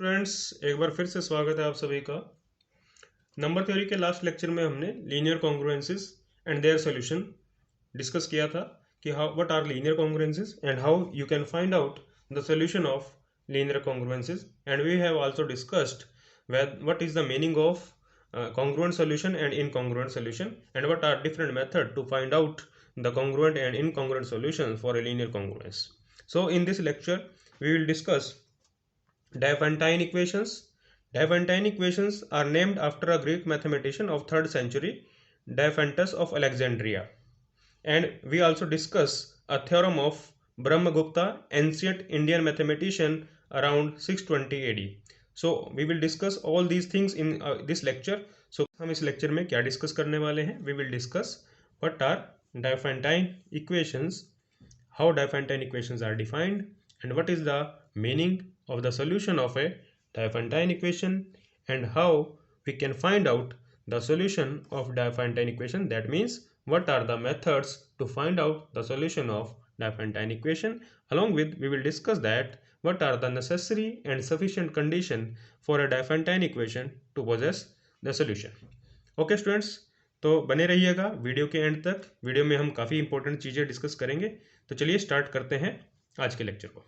Friends, एक बार फिर से स्वागत है आप सभी का। नंबर थ्योरी के लास्ट लेक्चर में हमने linear congruences and their solution discuss किया था कि how what are linear congruences and how you can find out the solution of linear congruences, and we have also discussed what is the meaning of congruent solution and incongruent solution, and what are different method to find out the congruent and incongruent solution for a linear congruence. So in this lecture we will discuss Diophantine equations. Diophantine equations are named after a Greek mathematician of 3rd century, Diophantus of Alexandria. And we also discuss a theorem of Brahmagupta, ancient Indian mathematician around 620 AD. So we will discuss all these things in this lecture. So हम इस lecture में क्या discuss करने वाले हैं? We will discuss what are Diophantine equations, how Diophantine equations are defined, and what is the meaning of the solution of a Diophantine equation, and how we can find out the solution of Diophantine equation. That means what are the methods to find out the solution of Diophantine equation. Along with, we will discuss that what are the necessary and sufficient condition for a Diophantine equation to possess the solution. Okay students, तो बने रहिएगा video के and तक। Video में हम काफ़ी important चीज़ें discuss करेंगे। तो चलिए स्टार्ट करते हैं आज के लेक्चर को।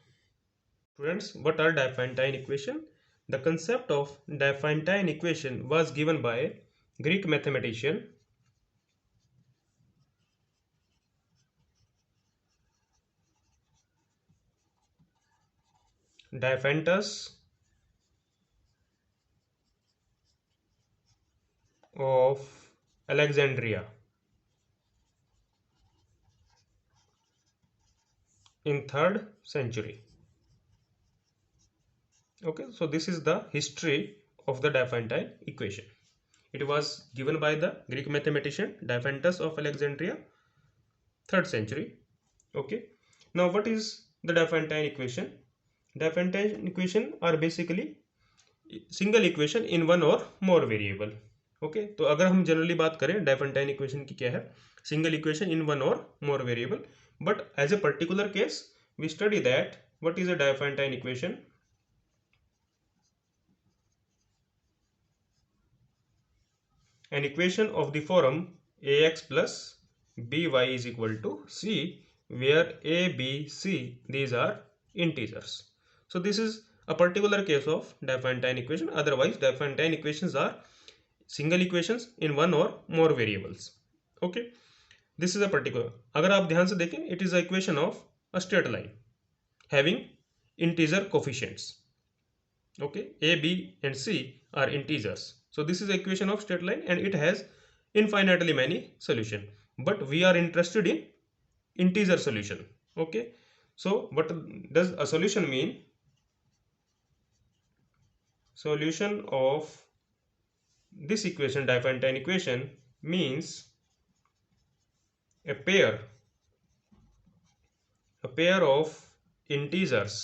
Students, what are Diophantine equation? The concept of Diophantine equation was given by Greek mathematician Diophantus of Alexandria in 3rd century. Okay, so this is the history of the Diophantine equation. It was given by the Greek mathematician Diophantus of Alexandria, 3rd century. Okay, now what is the Diophantine equation? Diophantine equation are basically single equation in one और more variable. Okay, तो अगर हम generally बात करें डायफेंटाइन equation की क्या है, single equation in one और more variable, but as a particular case we study that what is a Diophantine equation. An equation of the form ax plus by is equal to c, where a, b, c these are integers. So this is a particular case of Diophantine equation. Otherwise Diophantine equations are single equations in one or more variables. Okay, this is a particular. अगर आप ध्यान से देखें, it is a equation of a straight line having integer coefficients. Okay, a, b and c are integers. So this is the equation of straight line and it has infinitely many solution, but we are interested in integer solution. Okay, so what does a solution mean? Solution of this equation, Diophantine equation, means a pair of integers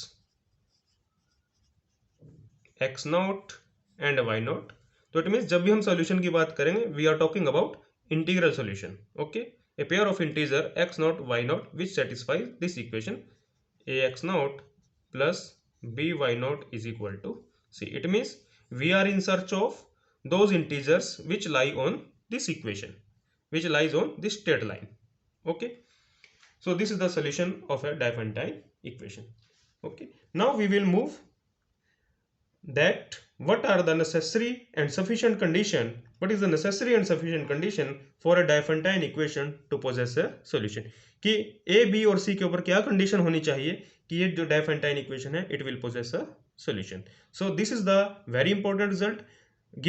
x naught and y naught. तो it means जब भी हम solution की बात करेंगे we are talking about integral solution. Okay, a pair of integer x naught y naught which satisfies this equation ax naught plus by naught is equal to c. It means we are in search of those integers which lie on this equation, which lies on this straight line. Okay, so this is the solution of a Diophantine equation. Okay, now we will move that what are the necessary and sufficient condition, what is the necessary and sufficient condition for a Diophantine equation to possess a solution. कि a, b और c के ऊपर क्या condition होनी चाहिए कि ये जो Diophantine equation है it will possess a solution. So this is the very important result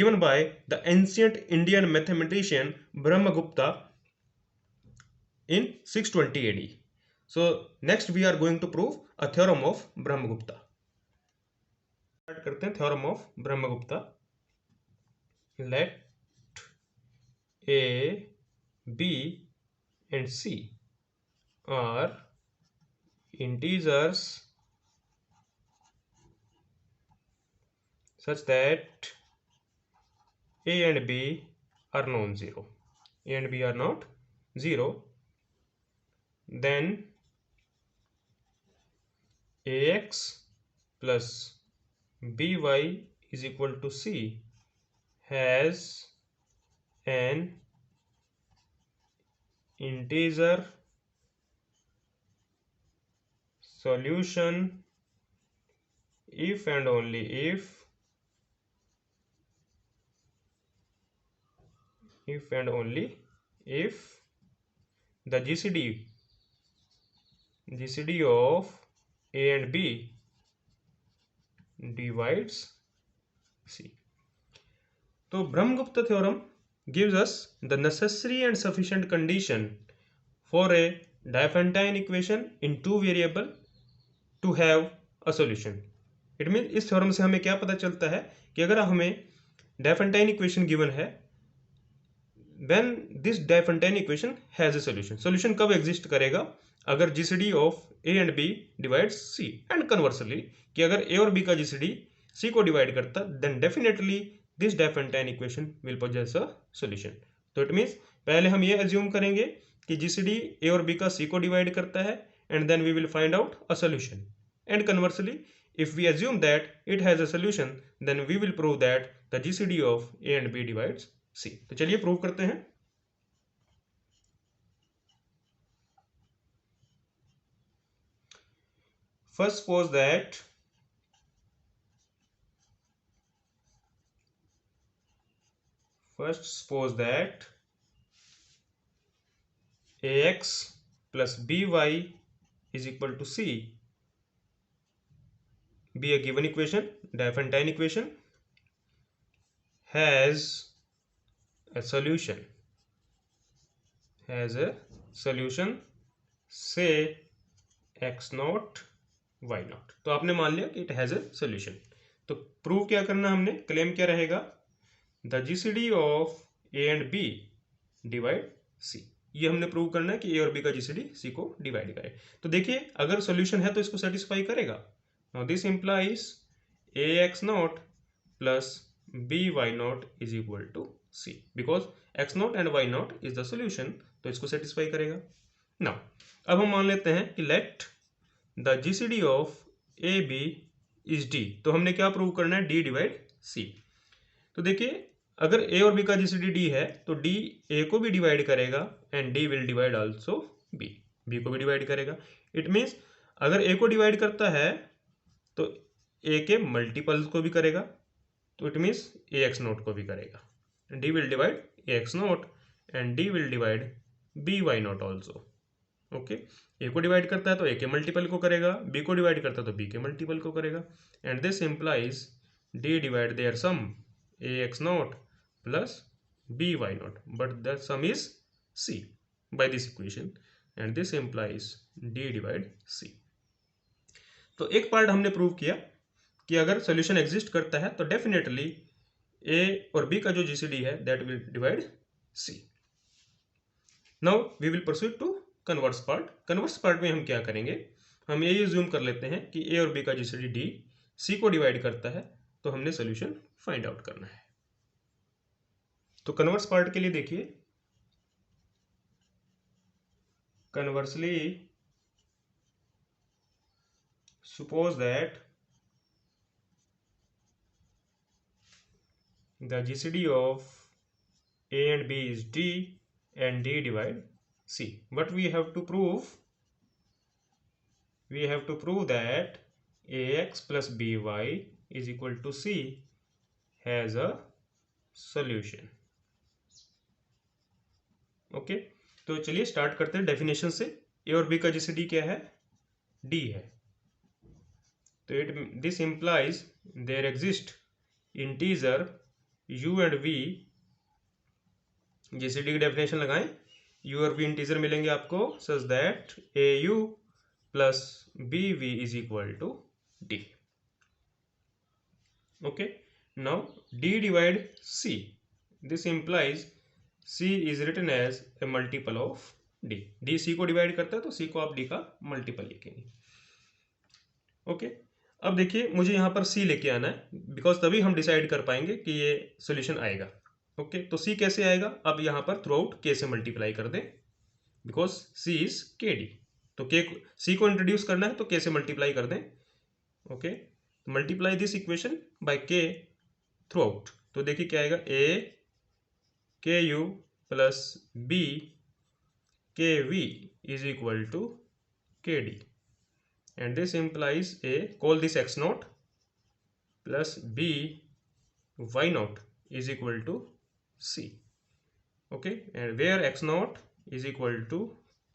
given by the ancient Indian mathematician Brahmagupta in 620 AD. So next we are going to prove a theorem of Brahmagupta. Start करते हैं theorem of Brahmagupta. Let A, B and C are integers such that a and b are non-zero. A and b are not zero. Then ax plus by is equal to c has an integer solution if and only if the GCD of A and B divides C. तो Brahmagupta theorem gives us the necessary and sufficient condition for a Diophantine equation in two variable to have a solution. It means इस theorem से हमें क्या पता चलता है कि अगर हमें Diophantine equation given है, when this Diophantine equation has a solution. Solution कब exist करेगा? अगर GCD of A and B divides C, and conversely कि अगर A और B का GCD C को divide करता, then definitely this Diophantine equation will possess a solution. तो it means पहले हम ये assume करेंगे कि GCD A और B का C को divide करता है, and then we will find out a solution. And conversely, if we assume that it has a solution, then we will prove that the GCD of A and B divides C. तो चलिए prove करते हैं. First suppose that AX plus BY is equal to C be a given equation, Diophantine equation, has a solution say x naught y naught. तो आपने मान लिया कि it has a solution. तो प्रूव क्या करना हमने, क्लेम क्या रहेगा, the GCD of a and b divide c. ये हमने प्रूव करना है कि ए और बी का जीसीडी सी को डिवाइड करे. तो देखिए अगर सोल्यूशन है तो इसको सेटिस्फाई करेगा. Now this implies a x naught plus b y naught is equal to c, because x naught and y naught is the solution. तो इसको सेटिस्फाई करेगा. नाउ अब हम मान लेते हैं कि let the GCD of a b is d. तो हमने क्या प्रूव करना है, डी डिवाइड सी. तो देखिए अगर ए और बी का जीसीडी डी है तो डी ए को भी डिवाइड करेगा and d will divide also b, b को भी डिवाइड करेगा. इट मीन्स अगर ए को डिवाइड करता है तो ए के मल्टीपल्स को भी करेगा, तो it means a x naught को भी करेगा. D will divide a x naught and d will divide b y naught also. Okay, a को डिवाइड करता है तो ए के मल्टीपल को करेगा, बी को डिवाइड करता है तो बी के मल्टीपल को करेगा. And this implies d divide their sum a x naught plus b y naught, but the sum is c by this equation, and this implies d divide c. तो एक part हमने prove किया कि अगर solution exist करता है तो definitely a और b का जो जीसीडी है that will divide c. Now we will proceed to converse part. Converse part में हम क्या करेंगे, हम ये ज्यूम कर लेते हैं कि a और b का जीसीडी d c को डिवाइड करता है, तो हमने सोल्यूशन फाइंड आउट करना है. तो कन्वर्स पार्ट के लिए देखिए, conversely suppose that the GCD of A and B is D and D divide C. What we have to prove? We have to prove that AX plus BY is equal to C has a solution. Okay. तो चलिए start करते हैं definition से. ए और B का GCD क्या है, d है. तो it this implies there exist integer u and v. GCD की डेफिनेशन लगाएं, यू और वी इंटीजर मिलेंगे आपको such that a u plus b v is equal to d. Okay, now d divide c. This implies C is written as a multiple of D. D C को divide करता है तो C को आप D का multiple लिखेंगे. Okay, अब देखिए मुझे यहाँ पर C लेके आना है, बिकॉज तभी हम डिसाइड कर पाएंगे कि ये सोल्यूशन आएगा. ओके, तो C कैसे आएगा, अब यहाँ पर थ्रू आउट K से मल्टीप्लाई कर दें, बिकॉज C इज KD. तो C को इंट्रोड्यूस करना है तो K से मल्टीप्लाई कर दें. Okay, multiply this equation by के थ्रू आउट, तो देखिए क्या आएगा, ए के यू प्लस बी के वी इज इक्वल टू के D, and this implies a, call this x naught plus b y naught is equal to c. Okay, and where x naught is equal to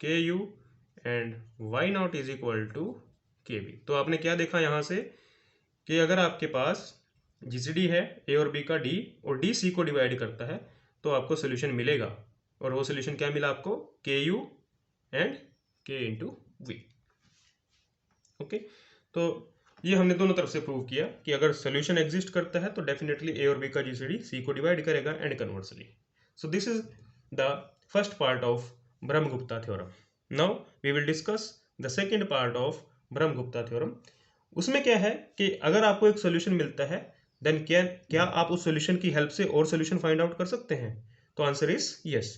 ku and y naught is equal to kb. तो आपने क्या देखा यहाँ से कि अगर आपके पास GCD है a और b का d और d c को डिवाइड करता है तो आपको सोल्यूशन मिलेगा, और वो सोल्यूशन क्या मिला आपको, ku and k into v. Okay, तो ये हमने दोनों तरफ से प्रूव किया कि अगर सोल्यूशन एग्जिस्ट करता है तो डेफिनेटली ए और बी का जीसीडी सी को डिवाइड करेगा and conversely. So this is the first part of Brahmagupta theorem. Now we will discuss the second part of Brahmagupta theorem. उसमें क्या है कि अगर आपको एक सोल्यूशन मिलता है देन क्या आप उस सोल्यूशन की हेल्प से और सोल्यूशन फाइंड आउट कर सकते हैं? तो आंसर इज यस.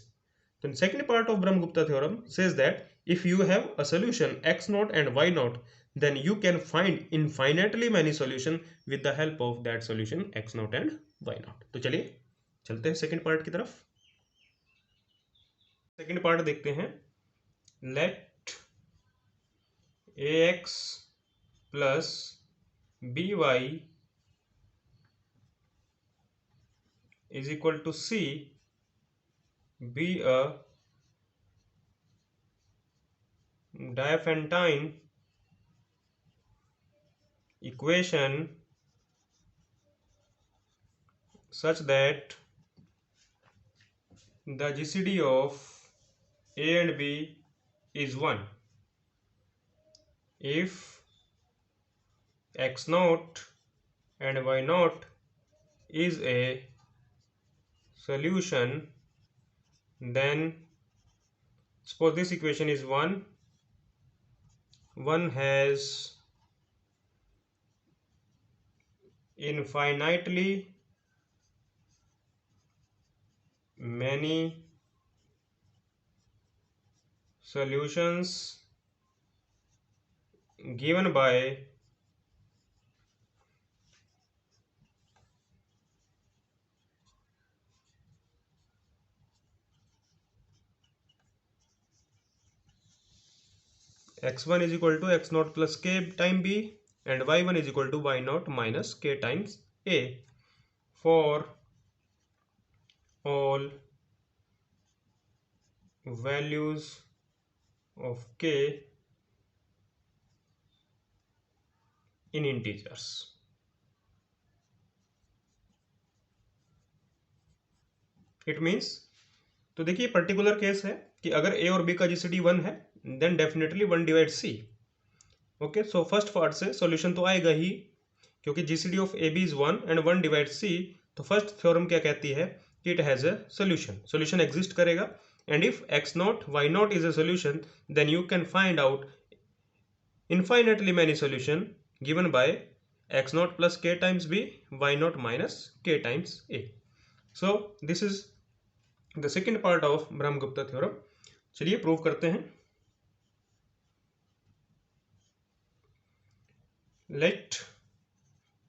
तो second part of Brahmagupta theorem says that if you have a solution x naught and y naught, then you can find infinitely many solution with the help of that solution x naught and y naught. तो चलिए चलते हैं second part की तरफ. Second part देखते हैं. Let ax plus by is equal to c be a Diophantine equation such that the GCD of A and B is 1 if x naught and y naught is a solution, then suppose this equation is 1 has infinitely many solutions given by x1 is equal to x naught plus k time b and y1 is equal to y naught minus k times a for all values of k in integers. It means, तो देखिए particular case है कि अगर a और b का GCD 1 है then definitely 1 divide c. Okay, so first part से solution तो आएगा ही क्योंकि GCD of a b is 1 and 1 divide c. तो फर्स्ट थ्योरम क्या कहती है कि it has a solution exist करेगा, एंड इफ x नॉट y नॉट is a solution then you can find out infinitely many solution given by x naught plus k times b, y naught minus k times a. So this is the second part of Brahmagupta theorem. चलिए prove करते हैं. Let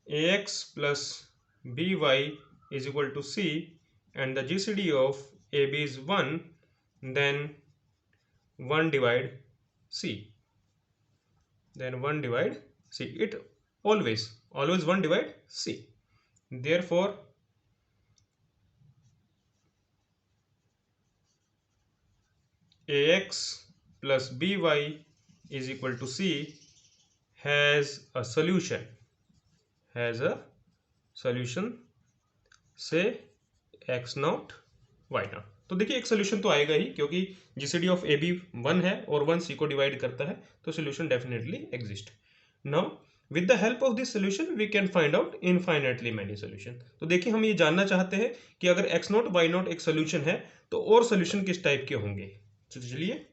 ax plus by is equal to c and the GCD of ab is 1, then 1 divide c. Then 1 divide c. It always 1 divide c. Therefore ax plus by is equal to c has a solution से x नॉट y not. तो देखिए एक solution तो आएगा ही क्योंकि GCD of a B 1 है और 1 c को डिवाइड करता है, तो solution definitely exist. Now with the help of this solution we can find out infinitely many solution. तो देखिए हम ये जानना चाहते हैं कि अगर x नॉट y नॉट एक सोल्यूशन है तो और सोल्यूशन किस टाइप के होंगे. तो चलिए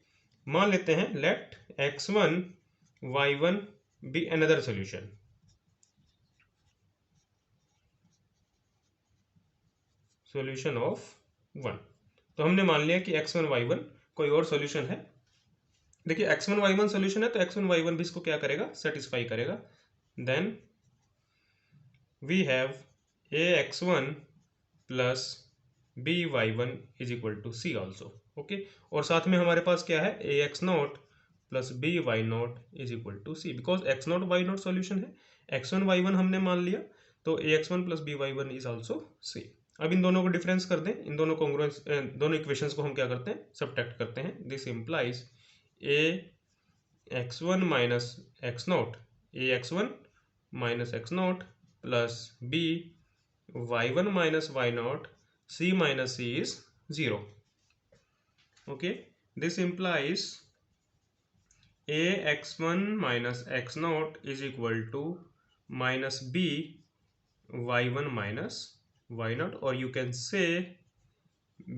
मान लेते हैं let x1 y1 be another solution. Solution of 1. तो हमने मान लिया कि x1 y1 कोई और सॉल्यूशन है. देखिए x1 y1 सॉल्यूशन है तो x1 y1 भी इसको क्या करेगा, सेटिस्फाई करेगा. Then we have ax1 plus by1 is equal to c also. Okay, और साथ में हमारे पास क्या है, ax0 plus by0 is equal to c, because x0 y0 solution है, x1 y1 हमने मान लिया, तो ax1 plus by1 is also see. अब इन दोनों को डिफरेंस कर दें, इन दोनों कॉन्ग्रुएंस दोनों इक्वेशंस को हम क्या करते हैं, सब्ट्रैक्ट करते हैं। This implies ax1 minus x0 ax1 minus x0 plus by1 minus y0 c minus c is 0. Okay, this implies ax1 minus x0 is equal to minus b y1 minus y0, or you can say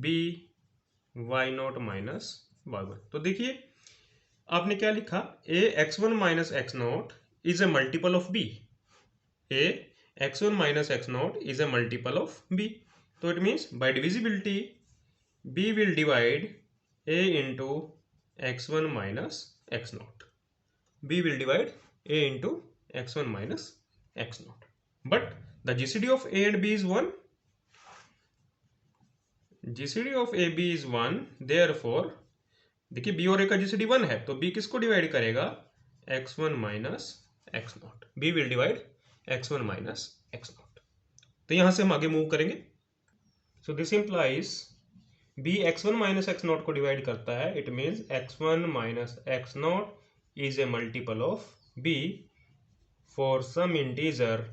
b y0 minus y1। तो देखिए आपने क्या लिखा, ax1 minus x0 is a multiple of b, ax1 minus x0 is a multiple of b, तो it means by divisibility b will divide a into x1 minus x0, b will divide a into x1 minus x0, but the GCD of a and b is 1, GCD of a b is 1, therefore देखिए b और a का GCD 1 है, तो b किसको divide करेगा, x1 minus x0, b will divide x1 minus x0। तो यहां से हम आगे मूव करेंगे। So this implies b x1 minus x0 को डिवाइड करता है, it means x1 minus x0 is a multiple of b for some integer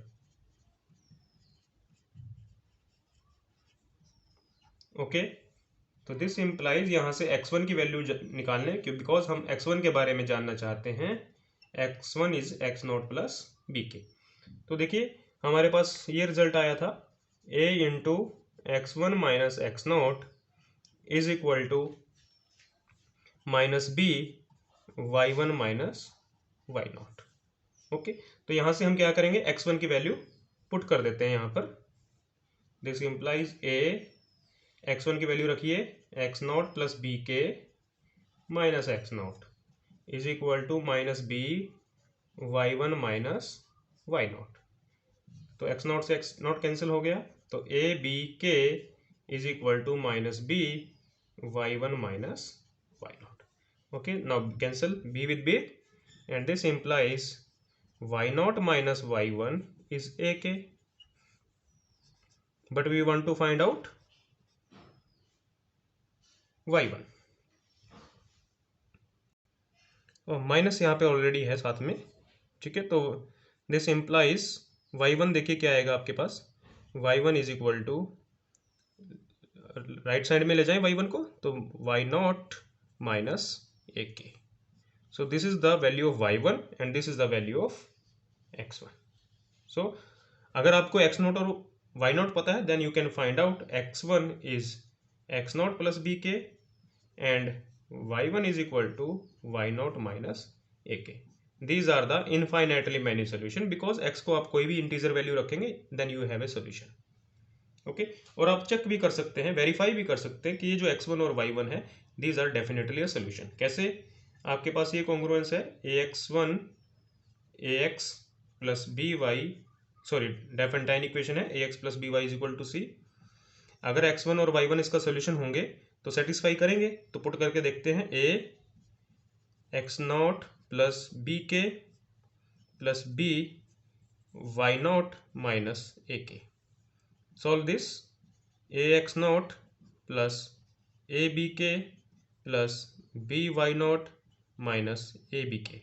okay. तो दिस इंप्लाइज यहां से x1 की वैल्यू निकालने, क्यों, बिकॉज हम x1 के बारे में जानना चाहते हैं, x1 is x0 plus b के। तो देखिए हमारे पास ये रिजल्ट आया था, a into x1 minus x0 is equal to minus b y1 minus y0। Okay, तो यहां से हम क्या करेंगे, x1 की वैल्यू पुट कर देते हैं यहां पर। दिस इंप्लाइज a x1 की वैल्यू रखिए x0 प्लस बी के minus x0 is equal to minus b y1 minus y0। तो x0 से x0 कैंसिल हो गया, तो a b के is equal to minus b y1 minus y0। Okay, now cancel b with b and this implies y0 minus y1 is ak, but we want to find out y1, और minus यहाँ पे already है साथ में, ठीक है। तो this implies y1 देखिए क्या आएगा आपके पास, y1 is equal to, right side में ले जाएं y1 को, तो y0 minus ak। So this is the value of y1 and this is the value of x1। So अगर आपको x0 और y0 पता है, then you can find out x1 is x0 plus bk and y1 is equal to y0 minus ak. These are the infinitely many solution, because x को आप कोई भी integer value रखेंगे, then you have a solution. Okay, और आप check भी कर सकते हैं, वेरीफाई भी कर सकते हैं कि ये जो x1 और y1 है, these are definitely a solution। कैसे, आपके पास ये कॉन्ग्रुएंस है ax1 ax plus by, sorry Diophantine equation है ax plus by is equal to c। अगर x1 और y1 इसका सोल्यूशन होंगे तो सेटिस्फाई करेंगे, तो पुट करके देखते हैं, a x0 plus b k plus b y0 minus a k. Solve this, a x0 plus a b k plus b y0 minus a b k,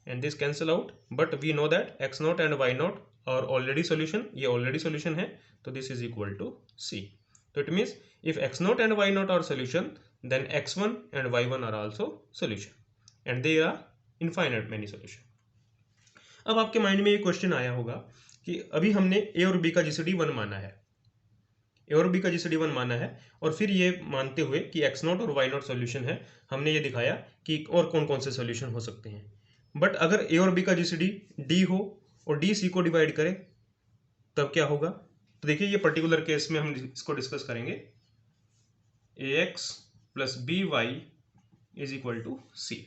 and this cancel out, but we know that x0 and y0 are already solution, ये already solution है, तो this is equal to c। तो it means if x0 and y0 are solution, then x1 and y1 are also solution, and there are infinite many solution। अब आपके mind में ये question आया होगा कि अभी हमने a और b का GCD 1 माना है, a और b का GCD 1 माना है, और फिर ये मानते हुए कि x0 और y0 सॉल्यूशन है, हमने ये दिखाया कि और कौन कौन से सॉल्यूशन हो सकते हैं। बट अगर a और b का GCD d हो और d c को डिवाइड करे, तब क्या होगा। तो देखिए ये पर्टिकुलर केस में हम इसको डिस्कस करेंगे, ax plus by is equal to c,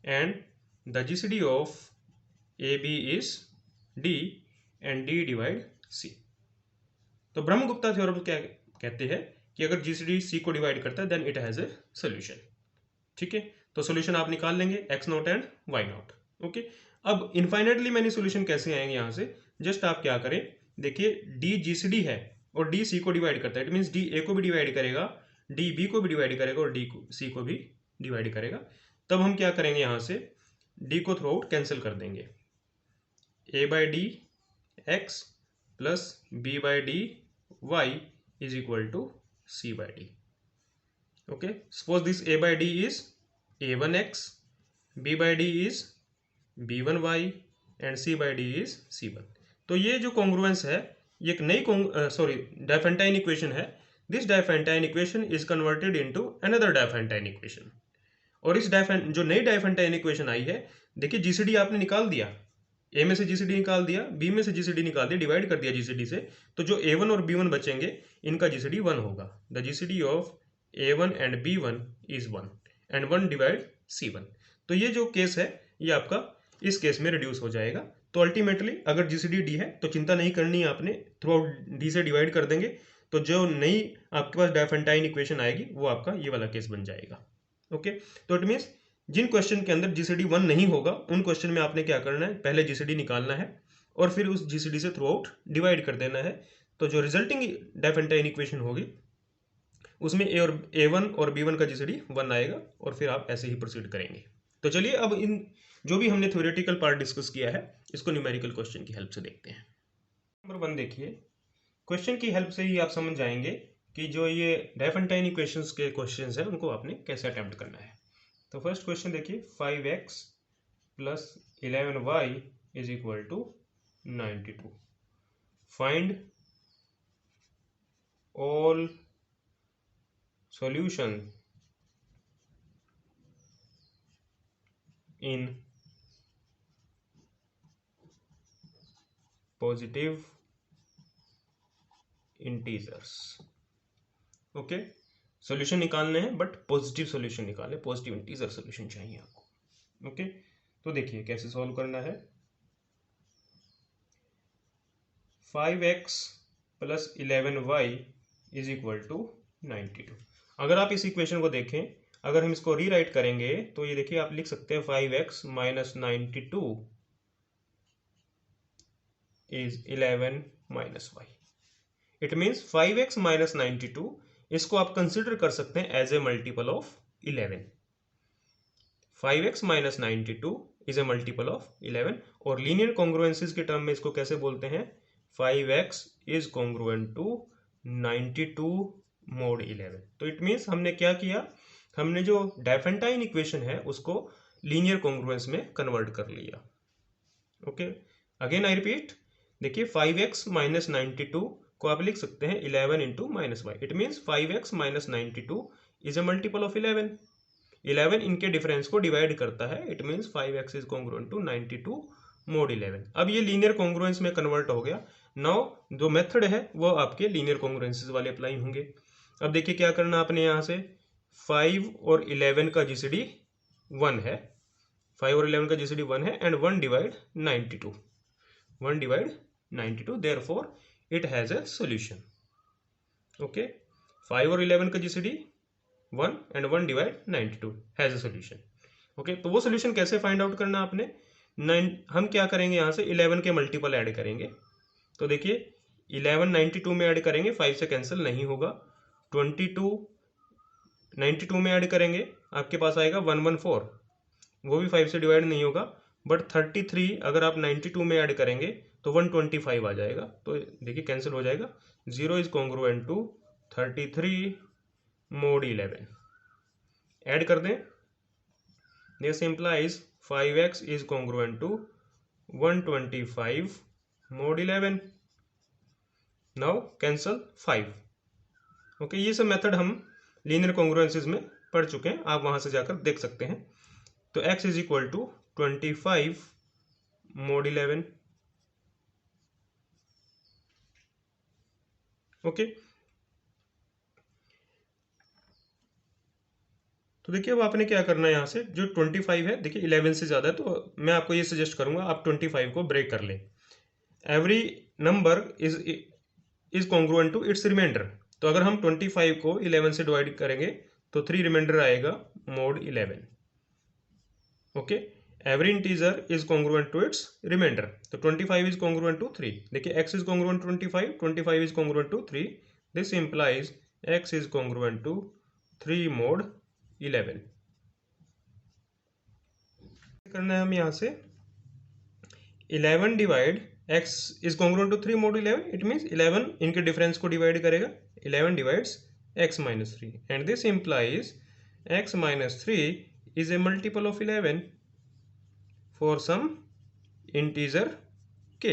and the GCD of ab is d and d divide c. तो ब्रह्मगुप्ता थ्योरम क्या कहते हैं कि अगर जीसीडी सी को डिवाइड करता है then it has a solution. ठीक है, तो सोल्यूशन आप निकाल लेंगे x naught and y naught. Okay, अब इनफाइनाइटली मैनी सोल्यूशन कैसे आएंगे यहाँ से, जस्ट आप क्या करें, देखिए डी जीसीडी है और डी सी को डिवाइड करता है, इट मीन्स डी ए को भी डिवाइड करेगा, डी बी को भी डिवाइड करेगा और डी सी को भी डिवाइड करेगा। तब हम क्या करेंगे, यहाँ से डी को थ्रू आउट कैंसिल कर देंगे, a by d x plus b by d y is equal to c by d. Okay, suppose this a by d is a1x, b by d is b1y and c by d is c1। तो ये जो congruence है ये एक नई Diophantine equation है। This Diophantine equation is converted into another Diophantine equation. और इस जो नई डायफेंटाइन इक्वेशन आई है, देखिए जीसीडी आपने निकाल दिया, ए में से जीसीडी निकाल दिया, बी में से जीसीडी निकाल दिया, डिवाइड कर दिया जीसीडी से, तो जो a1 और b1 बचेंगे इनका जीसीडी 1 होगा। The GCD of a1 and b1 is 1 and 1 divide c1। तो ये जो केस है ये आपका इस केस में रिड्यूस हो जाएगा। तो अल्टीमेटली अगर जीसीडी डी है तो चिंता नहीं करनी है आपने, थ्रू आउट डी से डिवाइड कर देंगे, तो जो नई आपके पास डायफेंटाइन इक्वेशन आएगी वो आपका ये वाला केस बन जाएगा। ओके, तो इट मीन्स जिन क्वेश्चन के अंदर जीसीडी 1 नहीं होगा उन क्वेश्चन में आपने क्या करना है, पहले जीसीडी निकालना है और फिर उस जीसीडी से थ्रू आउट डिवाइड कर देना है। तो जो रिजल्टिंग डायफेंटाइन इक्वेशन होगी उसमें a1 और b1 का जीसीडी 1 आएगा और फिर आप ऐसे ही प्रोसीड करेंगे। तो चलिए अब इन जो भी हमने थ्योरेटिकल पार्ट डिस्कस किया है इसको न्यूमेरिकल क्वेश्चन की हेल्प से देखते हैं। नंबर 1 देखिए, क्वेश्चन की हेल्प से ही आप समझ जाएंगे कि जो ये डायफेंटाइन इक्वेशंस के क्वेश्चंस हैं उनको आपने कैसे अटेम्प्ट करना है। तो फर्स्ट क्वेश्चन देखिए, 5x plus 11y is equal to 92। Find all solution in positive integers। Okay, solution निकालने हैं बट पॉजिटिव सॉल्यूशन निकाले, पॉजिटिव इंटीजर सॉल्यूशन चाहिए आपको। ओके, तो देखिए कैसे सॉल्व करना है। 5x plus 11y is equal to 92। अगर आप इस इक्वेशन को देखें, अगर हम इसको रीराइट करेंगे तो ये देखिए आप लिख सकते हैं 5x minus 92 is 11 minus y। It means 5x minus 92 इसको आप कंसिडर कर सकते हैं as a multiple of 11। 5x minus 92 is a multiple of 11 और लीनियर कॉन्ग्रुएंसीज के टर्म में इसको कैसे बोलते हैं, 5x is congruent to 92 mod 11। तो इट मीन्स हमने क्या किया, हमने जो डायफेंटाइन इक्वेशन है उसको लीनियर कॉन्ग्रुएंस में कन्वर्ट कर लिया। ओके, अगेन आई रिपीट, देखिए 5x माइनस 92 को आप लिख सकते हैं 11 into minus y. It means 5x minus 92 is a multiple of 11। 11 इनके डिफरेंस को डिवाइड करता है, it means 5x is congruent to 92 mod 11। अब ये लीनियर कॉन्ग्रुएंस में कन्वर्ट हो गया। नाउ जो मेथड है वो आपके लीनियर कॉन्ग्रुएंसेस वाले अप्लाई होंगे। अब देखिए क्या करना आपने, यहाँ से 5 और 11 का जीसीडी 1 है, 5 और 11 का जीसीडी 1 है and 1 divide 92, 1 divide 92, therefore it has A solution. Okay, 5 और 11 का GCD 1 and 1 divide 92 has a solution. Okay, तो वो सॉल्यूशन कैसे फाइंड आउट करना आपने, हम क्या करेंगे, यहाँ से 11 के मल्टीपल ऐड करेंगे। तो देखिए 11 92 में ऐड करेंगे, 5 से कैंसिल नहीं होगा, 22 92 में ऐड करेंगे, आपके पास आएगा 114, वो भी 5 से डिवाइड नहीं होगा। बट 33 अगर आप 92 में ऐड करेंगे तो 125 आ जाएगा, तो देखिए कैंसिल हो जाएगा। 0 is congruent to 33 mod 11, add कर दें, this implies 5x is congruent to 125 mod 11। Now cancel 5। Okay, ये सब मेथड हम लीनियर कॉन्ग्रुएंसेस में पढ़ चुके हैं, आप वहां से जाकर देख सकते हैं। तो x is equal to 25 mod 11। Okay, तो देखिए अब आपने क्या करना है, यहाँ से जो 25 है, देखिए 11 से ज़्यादा है तो मैं आपको ये सजेस्ट करूंगा आप 25 को ब्रेक कर लें। Every number is congruent to its remainder. तो अगर हम 25 को 11 से डिवाइड करेंगे तो 3 रिमाइंडर आएगा mod 11। Okay, every integer is congruent to its remainder. तो 25 इज कॉन्ग्रुएंट टू 3। देखिए x is congruent to 25, 25 is congruent to 3। This implies x is congruent to 3 mod 11। करना है हम यहाँ से 11 divide x is congruent to 3 mod 11, it means 11 इनके difference को divide करेगा। 11 divides x minus 3 and this implies x minus 3 is a multiple of 11 for some integer k.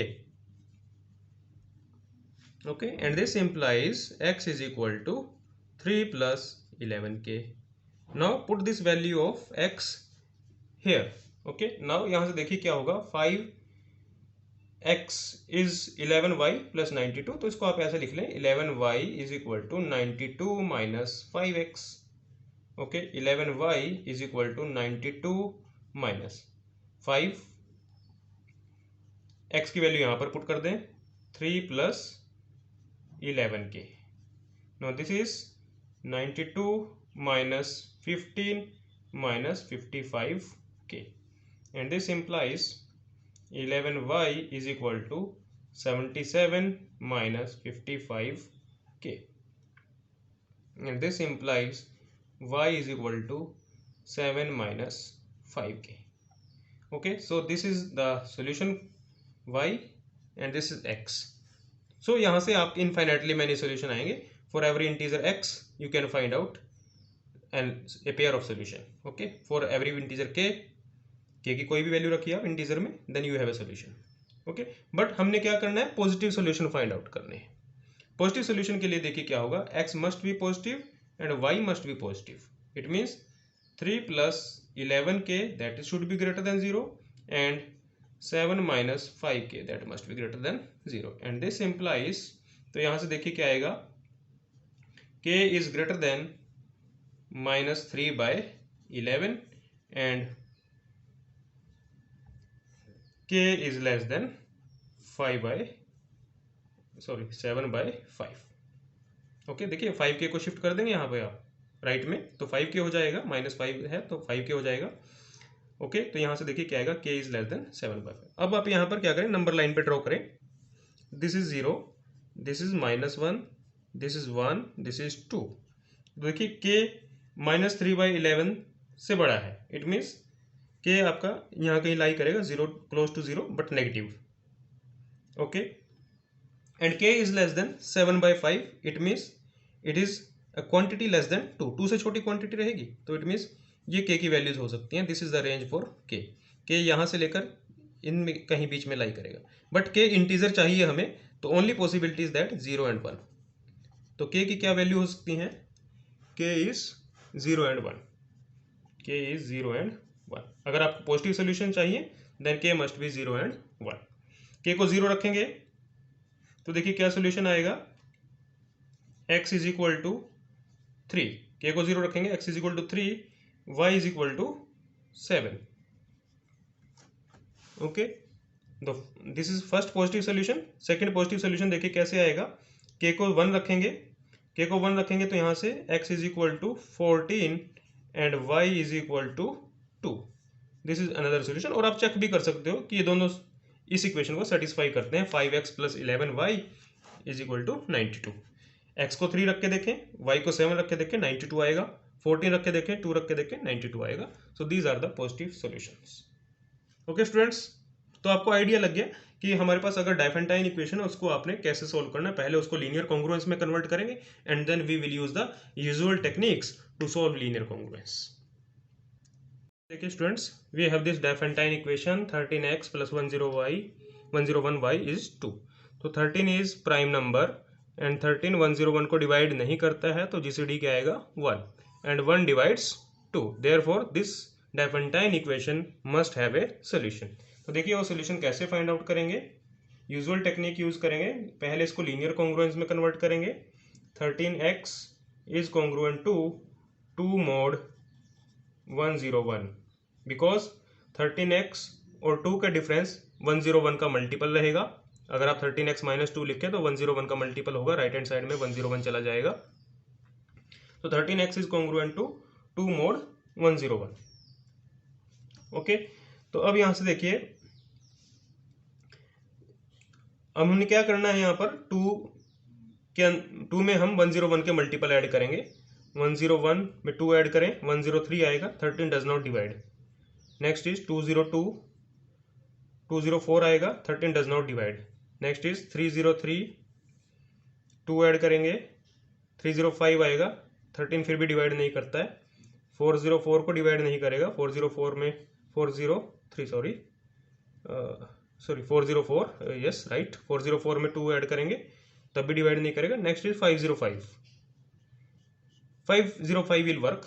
Okay, and this implies x is equal to 3 plus 11k. Now put this value of x here. Okay, now यहाँ से देखिए क्या होगा, 5x is 11y plus 92। तो इसको आप ऐसे लिख लें 11y is equal to 92 minus 5x। Okay, 11y is equal to 92 minus 5। x की वैल्यू यहाँ पर पुट कर दें 3 plus 11k। now this is 92 minus 15 minus 55k and this implies 11y is equal to 77 minus 55k and this implies y is equal to 7 minus 5k. okay, so this is the solution y and this is x. so यहाँ से आप infinitely many solution आएंगे। For every integer x you can find out and a pair of solution. okay, for every integer k की कोई भी value रखिए आप integer में, then you have a solution. Okay, but हमने क्या करना है, पॉजिटिव सोल्यूशन फाइंड आउट करने हैं। पॉजिटिव सोल्यूशन के लिए देखिए क्या होगा, x must be positive and y must be positive. It means 3 plus 11k that should be greater than 0 and 7 minus 5k that must be greater than 0 and this implies, तो यहाँ से देखिए क्या आएगा, k is greater than minus 3 by 11 and k is less than 7 by 5। Okay, देखिए 5k को shift कर देंगे यहाँ पे आप राइट में, तो 5k हो जाएगा, -5 है तो 5k हो जाएगा। ओके, तो यहाँ से देखिए क्या आएगा, k is less than 7 by 5। अब आप यहाँ पर क्या करें, नंबर लाइन पे ड्रॉ करें। This is 0, this is -1, this is 1, this is 2। देखिए k -3 by 11 से बड़ा है, इट मीन्स के आपका यहाँ कहीं लाई करेगा 0 close to 0 but negative. Okay, and k is less than 7 by 5, it means it is a quantity less than 2 से छोटी क्वांटिटी रहेगी, तो इट मीन्स ये के की वैल्यूज हो सकती हैं। This is the range for के यहाँ से लेकर इन कहीं बीच में लाई करेगा, बट के इंटीजर चाहिए हमें, तो only possibility is that 0 and 1। तो के की क्या वैल्यू हो सकती हैं, के इज 0 and 1, के इज 0 and 1। अगर आपको पॉजिटिव सोल्यूशन चाहिए देन के मस्ट बी 0 and 1। के को 0 रखेंगे तो देखिए क्या सोल्यूशन आएगा, x इज इक्वल टू 3। के को 0 रखेंगे, x is equal to 3, y is equal to 7। Okay, this is first positive solution. Second positive solution देखिए कैसे आएगा, के को 1 रखेंगे, के को 1 रखेंगे तो यहाँ से x is equal to 14 and y is equal to 2। This is another solution. और आप चेक भी कर सकते हो कि ये दोनों इस इक्वेशन को सेटिस्फाई करते हैं। 5x plus 11y is equal to 92। x को 3 रख के देखें, y को 7 रख के देखें, 92 आएगा। 14 रख के देखें, 2 रख के देखें, 92 आएगा। So these are the positive solutions. Okay students, तो आपको आइडिया लग गया कि हमारे पास अगर डायफेंटाइन इक्वेशन है उसको आपने कैसे सोल्व करना है। पहले उसको लीनियर कॉन्ग्रुएंस में कन्वर्ट करेंगे and then we will use the usual techniques to solve linear congruence. देखिए students, we have this Diophantine equation 13x plus 101y is 2। तो 13 इज प्राइम नंबर एंड 13 101 को डिवाइड नहीं करता है, तो जीसीडी क्या आएगा 1 and 1 divides 2। Therefore this Diophantine equation must have a solution. तो देखिए वो सोल्यूशन कैसे फाइंड आउट करेंगे, यूजुअल टेक्निक यूज करेंगे। पहले इसको लीनियर कॉन्ग्रुएंस में कन्वर्ट करेंगे। 13x is congruent to 2 mod 101 because 13x और 2 का डिफरेंस 101 का मल्टीपल रहेगा। अगर आप 13x माइनस 2 लिखें तो 101 का मल्टीपल होगा, राइट हैंड साइड में 101 चला जाएगा। तो 13x is congruent to 2 mod 101। Okay, तो अब यहां से देखिए, अब हमने क्या करना है, यहाँ पर 2 में हम 101 के मल्टीपल ऐड करेंगे। 101 में 2 ऐड करें, 103 आएगा। 13 does not divide. Next is 202, 204 आएगा। 13 does not divide. Next is 303, 2 add करेंगे, 305 आएगा। 13 फिर भी डिवाइड नहीं करता है। 404 को डिवाइड नहीं करेगा। 404 में 403 404, यस राइट। 404 में 2 ऐड करेंगे तब भी डिवाइड नहीं करेगा। Next is 505, 505 will work.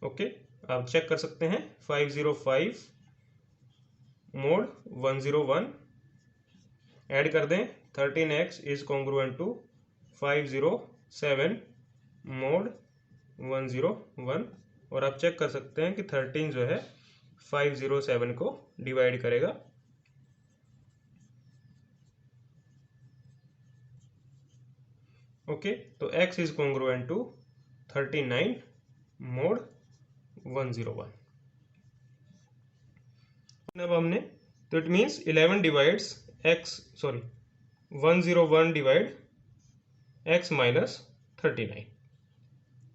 Okay, आप चेक कर सकते हैं। 505 mod 101 ऐड कर दें। 13x is congruent to 507 mod 101, और आप चेक कर सकते हैं कि 13 जो है 507 को डिवाइड करेगा। ओके, तो x is congruent to 39 mod 101। अब हमने, तो it means 11 divides x, 101 divide x minus 39।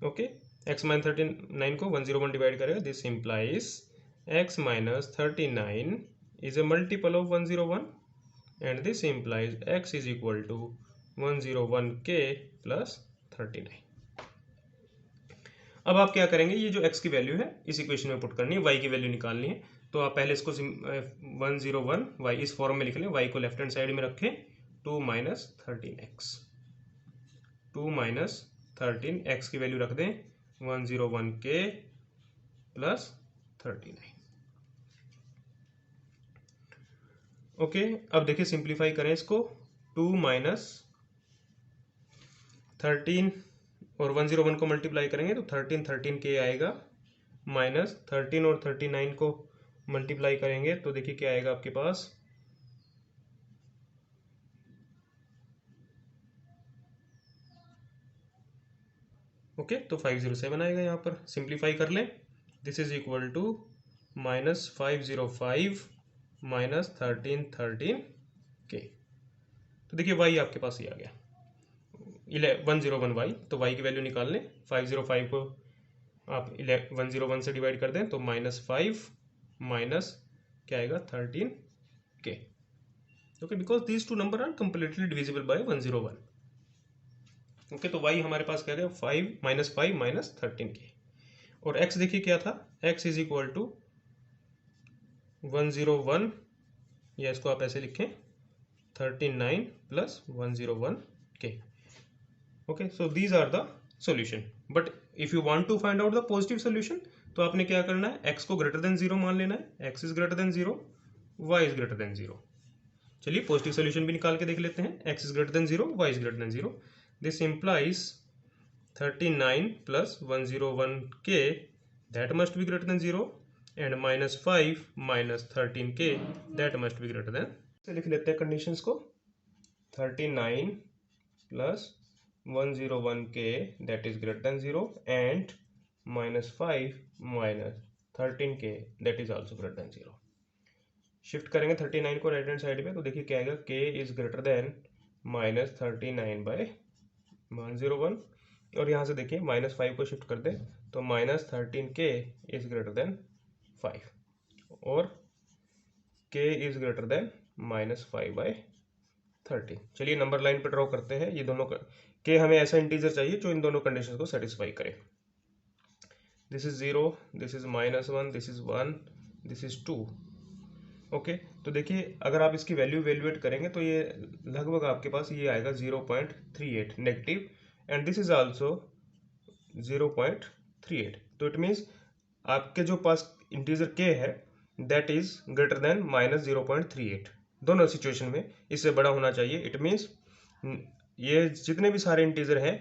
Okay, x minus 39 को 101 डिवाइड करेगा। This implies x minus 39 is a multiple of 101 and this implies x is equal to 101k plus 39। अब आप क्या करेंगे, ये जो x की वैल्यू है इस इक्वेशन में पुट करनी है, y की वैल्यू निकालनी है। तो आप पहले इसको 101 y इस फॉर्म में लिख लें। y को लेफ्ट हैंड साइड में रखें। 2 माइनस 13x, 2 माइनस 13x की वैल्यू रख दें 101k प्लस 39। ओके, अब देखिए सिंप्लीफाई करें इसको। 2 माइनस 13 और 101 को मल्टीप्लाई करेंगे तो 13k आएगा। माइनस 13 और 39 को मल्टीप्लाई करेंगे तो देखिए क्या आएगा आपके पास। ओके, तो 507 आएगा। यहाँ पर सिंप्लीफाई कर लें। This is equal to minus 505 minus 13k। तो देखिए y आपके पास ही आ गया 101y। तो y की वैल्यू निकाल लें। 505 को आप 101 से डिवाइड कर दें तो -5 माइनस क्या आएगा 13k। Okay, because these two number are completely divisible by 101। Okay, तो y हमारे पास क्या गया 5 माइनस 13k। और x देखिए क्या था, x इज इक्वल टू 101, या इसको आप ऐसे लिखें 39 plus 101k। Okay, so these are the solution. But if you want to find out the positive solution तो आपने क्या करना है, x को ग्रेटर देन 0 मान लेना है। x is greater then 0, y is greater then 0। चलिए पॉजिटिव सॉल्यूशन भी निकाल के देख लेते हैं। x is greater then 0, y is greater then 0। This implies 39 plus 101k that must be greater than 0 and -5 minus 13k that must be greater than। से लिख लेते हैं कंडीशंस को। 39 plus 101k that is greater than 0 and -5 minus 13k that is also greater than 0। Shift करेंगे 39 को right hand side पे तो देखिए क्या आएगा, k is greater than -39 by 101। और यहाँ से देखिए -5 को शिफ्ट कर दें तो -13k इज ग्रेटर देन 5 और k is greater than -5 by 13। चलिए नंबर लाइन पे ड्रॉ करते हैं। ये दोनों k हमें ऐसा इंटीजर चाहिए जो इन दोनों कंडीशन को सेटिस्फाई करे। This is 0, this is -1, this is 1, this is 2। Okay, तो देखिए अगर आप इसकी वैल्यू इवेल्युएट करेंगे तो ये लगभग आपके पास ये आएगा 0.38 negative, and this is also 0.38। तो इट मीन्स आपके जो पास इंटीजर k है दैट इज ग्रेटर देन -0.38। दोनों सिचुएशन में इससे बड़ा होना चाहिए। इट मीन्स ये जितने भी सारे इंटीजर हैं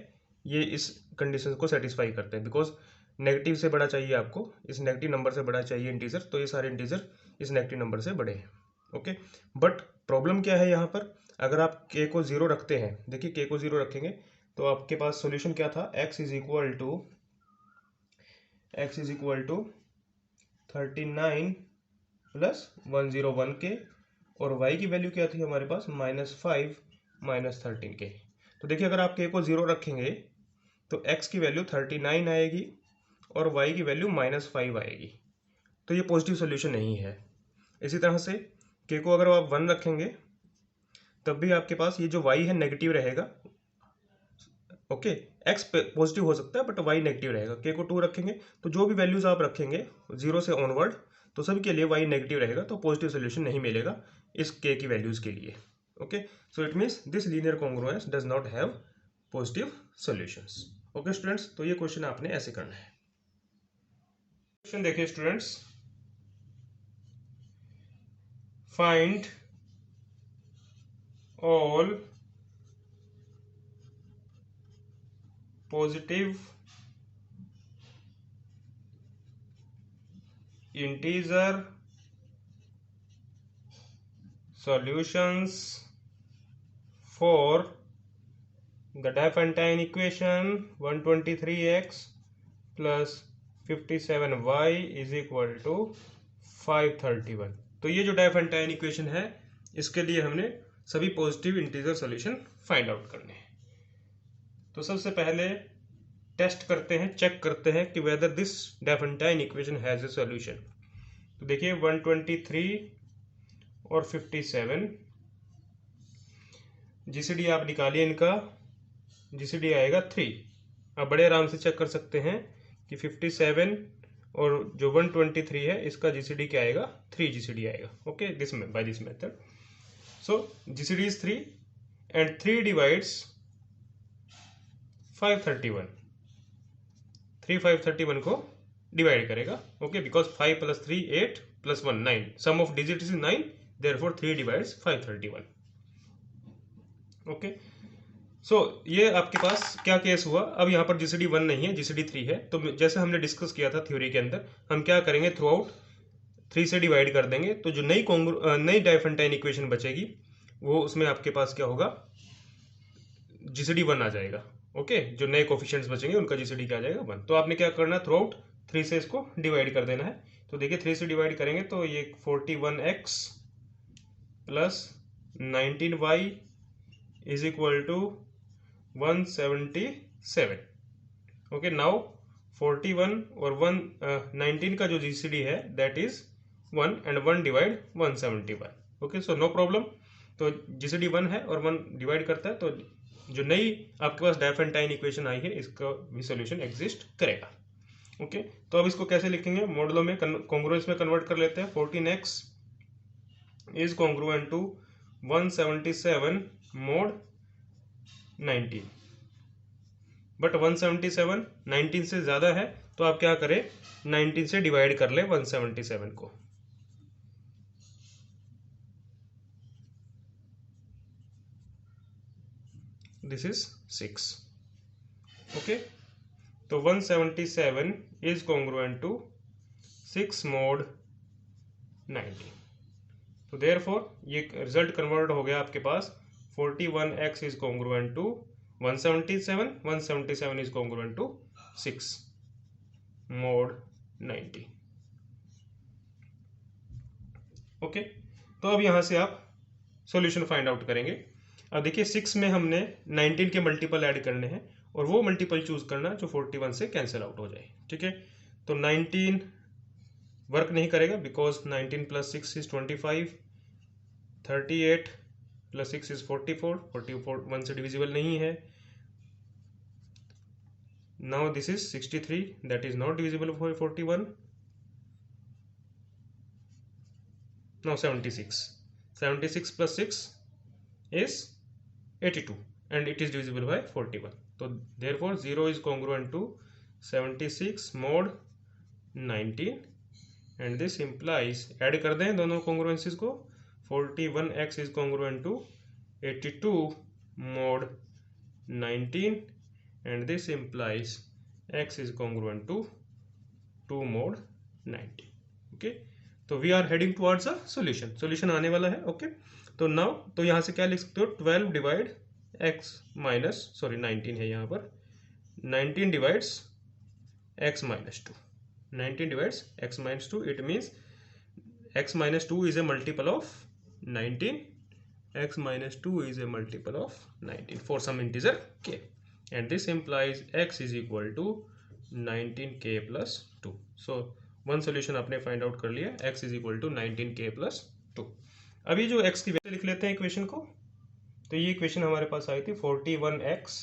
ये इस कंडीशन को सेटिस्फाई करते हैं, बिकॉज नेगेटिव से बड़ा चाहिए आपको, इस नेगेटिव नंबर से बड़ा चाहिए इंटीजर, तो ये सारे इंटीजर इस नेगेटिव नंबर से बड़े हैं। ओके, बट प्रॉब्लम क्या है यहाँ पर, अगर आप k को 0 रखते हैं, देखिए k को 0 रखेंगे तो आपके पास सॉल्यूशन क्या था, x is equal to 39 plus 101k, और y की वैल्यू क्या थी हमारे पास, -5 -13k। तो देखिए अगर आप k को 0 रखेंगे तो x की वैल्यू 39 आएगी और y की वैल्यू -5 आएगी, तो ये पॉजिटिव सोल्यूशन नहीं है। इसी तरह से k को अगर आप 1 रखेंगे तब भी आपके पास ये जो y है नेगेटिव रहेगा। ओके, x पॉजिटिव हो सकता है बट y नेगेटिव रहेगा। k को 2 रखेंगे तो जो भी वैल्यूज आप रखेंगे 0 से ऑनवर्ड तो सभी के लिए y नेगेटिव रहेगा, तो पॉजिटिव सोल्यूशन नहीं मिलेगा इस k की वैल्यूज के लिए। Okay, so it means this linear congruence does not have positive solutions. Okay students, तो ये क्वेश्चन आपने ऐसे करना है। क्वेश्चन देखिए students, find all positive integer solutions for the Diophantine equation 123x plus 57y is equal to 531। तो ये जो Diophantine इक्वेशन है इसके लिए हमने सभी positive integer solution find out करने हैं। तो सबसे पहले टेस्ट करते हैं, चेक करते हैं कि whether this Diophantine equation has a solution. तो देखिए 123 और 57 जीसीडी आप निकालिए, इनका जीसीडी आएगा 3। आप बड़े आराम से चेक कर सकते हैं कि 57 और जो 123 है इसका जीसीडी क्या आएगा, 3 जीसीडी आएगा। ओके, दिस में by this method, so GCD is 3 and 3 divides 531। 3 531 को डिवाइड करेगा। Okay, because 5 + 3 8 + 1 9, sum of digit is 9, therefore 3 divides 531। Okay, so ये आपके पास क्या केस हुआ, अब यहाँ पर जीसीडी 1 नहीं है, जीसीडी 3 है। तो जैसे हमने डिस्कस किया था थ्योरी के अंदर, हम क्या करेंगे, थ्रू आउट 3 से डिवाइड कर देंगे, तो जो नई डायफेंटाइन इक्वेशन बचेगी वो उसमें आपके पास क्या होगा, जीसीडी 1 आ जाएगा। ओके, जो नए कोफिशिएंट्स बचेंगे उनका जीसीडी क्या आ जाएगा 1। तो आपने क्या करना है, थ्रू आउट 3 से इसको डिवाइड कर देना है। तो देखिए 3 से डिवाइड करेंगे तो ये 41x plus 19y is equal to 177। Okay, now 41 और 19 का जो जीसीडी है that is 1 and 1 divide 171। Okay, so no problem. तो जीसीडी 1 है और 1 डिवाइड करता है, तो जो नई आपके पास डायफेंटाइन इक्वेशन आई है इसका भी सोल्यूशन एग्जिस्ट करेगा। ओके, तो अब इसको कैसे लिखेंगे, मॉडलों में कॉन्ग्रुएंस में कन्वर्ट कर लेते हैं। 14x is congruent to 177 mod 19, but 177 19 से ज्यादा है, तो आप क्या करें, 19 से डिवाइड कर ले 177 को। This is 6। ओके, तो 177 इज कॉन्ग्रुएंट टू 6 mod 19। तो देयरफॉर ये रिजल्ट कन्वर्ट हो गया आपके पास, 41x is congruent to 177, 177 is congruent to 6 mod 90। Okay, तो अब यहां से आप सॉल्यूशन फाइंड आउट करेंगे। अब देखिए 6 में हमने 19 के मल्टीपल ऐड करने हैं और वो मल्टीपल चूज करना जो 41 से कैंसिल आउट हो जाए। ठीक है, तो 19 वर्क नहीं करेगा बिकॉज 19 + 6 इज 25, 38 + 6 इज 44, 44 1 से डिविजिबल नहीं है। Now this is 63, that is not divisible for 41। Now 76, 76 + 6 is 82 and it is divisible by 41. So therefore 0 is congruent to 76 mod 19 and this implies, add कर दें दोनों congruencies को, 41x is congruent to 82 mod 19 and this implies x is congruent to 2 mod 90. Okay, तो we are heading towards a solution, solution आने वाला है। Okay, तो now तो यहाँ से क्या लिख सकते हो, 12 डिवाइड x माइनस 19 है यहाँ पर, 19 divides x minus 2, 19 divides x minus 2, it means x minus 2 is a multiple of 19, x minus 2 is a multiple of 19 for some integer k, and this implies x is equal to 19k plus 2. So one solution आपने find out कर लिया, x is equal to 19k plus 2. अभी जो x की value लिख लेते हैं equation को। तो ये इक्वेशन हमारे पास आई थी 41x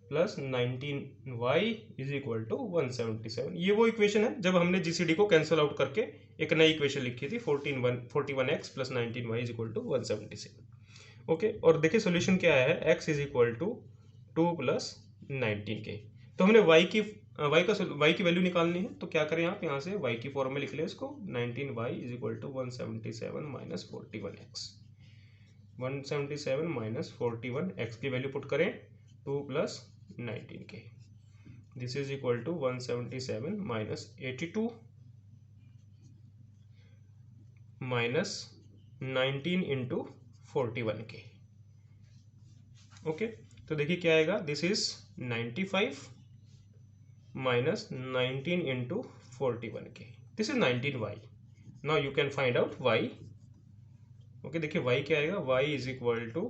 plus 19y is equal to 177। ये वो इक्वेशन है जब हमने जीसीडी को कैंसिल आउट करके एक नई इक्वेशन लिखी थी 41x plus 19y is equal to 177। Okay, और देखिए सोल्यूशन क्या आया है, x is equal to 2 plus 19k। तो हमने y की वैल्यू निकालनी है, तो क्या करें आप यहाँ से y की फॉर्म में लिख लें इसको, 19y is equal to 177 minus 41x, 177 minus 41x की वैल्यू पुट करें 2 plus 19k, this is equal to 177 minus 82 minus 19 into 41k। Okay, तो देखिए क्या आएगा, this is 95 minus 19 into 41k, this is 19y। now you can find out y। Okay, देखिए y क्या आएगा, y is equal to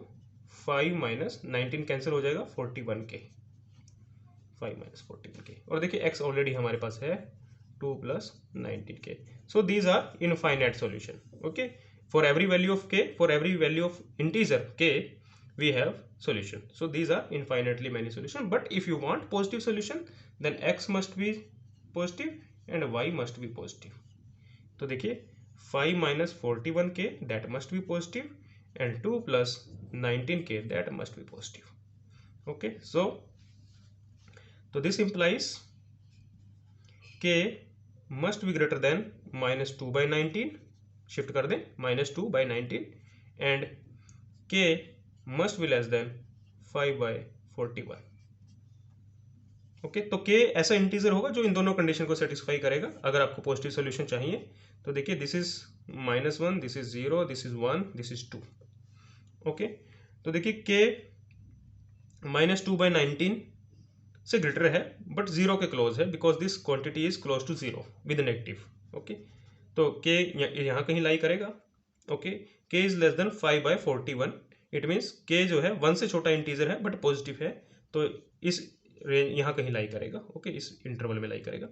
5 minus 19 cancel हो जाएगा 41k, 5 minus 41k, और देखिए x ऑलरेडी हमारे पास है 2 plus 19k। So these are infinite solution. Okay, for every value of k, for every value of integer k we have solution. So these are infinitely many solution, but if you want positive solution then x must be positive and y must be positive। तो देखिए 5 minus 41k that must be positive and 2 plus 19k that must be positive। okay, so this implies k must be greater than minus 2 by 19, shift कर दें minus 2 by 19, and k must be less than 5 by 41। Okay, तो k ऐसा integer होगा जो इन दोनों condition को satisfy करेगा। अगर आपको पॉजिटिव सोल्यूशन चाहिए तो देखिए this is -1, this is 0, this is 1, this is 2। Okay, तो देखिए k -2 by 19 से ग्रेटर है बट 0 के क्लोज है, because this quantity is close to 0 with negative. Okay, तो k यहाँ कहीं लाई करेगा। Okay, k is less than 5 by 41, it means k जो है 1 से छोटा इंटीजर है बट पॉजिटिव है, तो इस रेंज यहाँ कहीं लाई करेगा। ओके, इस इंटरवल में लाई करेगा।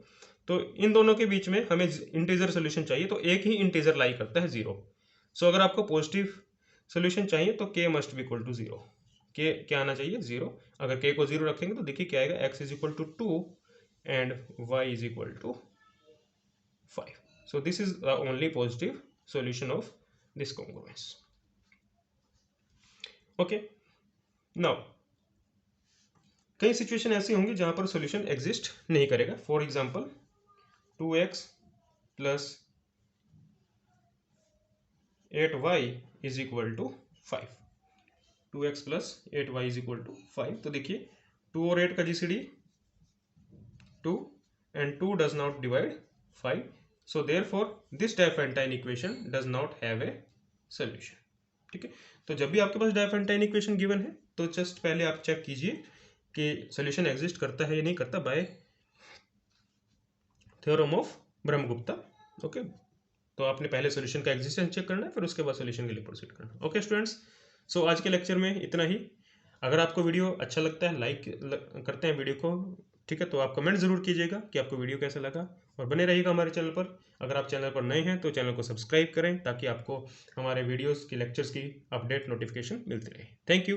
तो इन दोनों के बीच में हमें इंटीजर सोल्यूशन चाहिए, तो एक ही इंटीजर लाई करता है 0। सो अगर आपको पॉजिटिव सोल्यूशन चाहिए तो k must be equal to 0। k क्या आना चाहिए, 0। अगर k को 0 रखेंगे तो देखिए क्या आएगा, x is equal to 2 and y is equal to 5। So this is the only positive solution of this congruence. Okay, now कई सिचुएशन ऐसी होंगी जहां पर सॉल्यूशन एग्जिस्ट नहीं करेगा। For example 2x plus 8y is equal to 5, 2x plus 8y is equal to 5। तो देखिए 2 और 8 का जीसीडी 2 and 2 does not divide 5, so therefore this Diophantine equation does not have a solution. ठीक है, तो जब भी आपके पास डायफेंटाइन इक्वेशन गिवन है तो जस्ट पहले आप चेक कीजिए कि सॉल्यूशन एग्जिस्ट करता है या नहीं करता bye theorem of Brahmagupta. Okay, तो आपने पहले सॉल्यूशन का एग्जिस्टेंस चेक करना है, फिर उसके बाद सॉल्यूशन के लिए प्रोसीड करना। ओके स्टूडेंट्स, सो आज के लेक्चर में इतना ही। अगर आपको वीडियो अच्छा लगता है, लाइक करते हैं वीडियो को, ठीक है, तो आप कमेंट जरूर कीजिएगा कि आपको वीडियो कैसा लगा, और बने रहिएगा हमारे चैनल पर। अगर आप चैनल पर नए हैं तो चैनल को सब्सक्राइब करें ताकि आपको हमारे वीडियोस की, लेक्चर्स की अपडेट नोटिफिकेशन मिलती रहे। Thank you.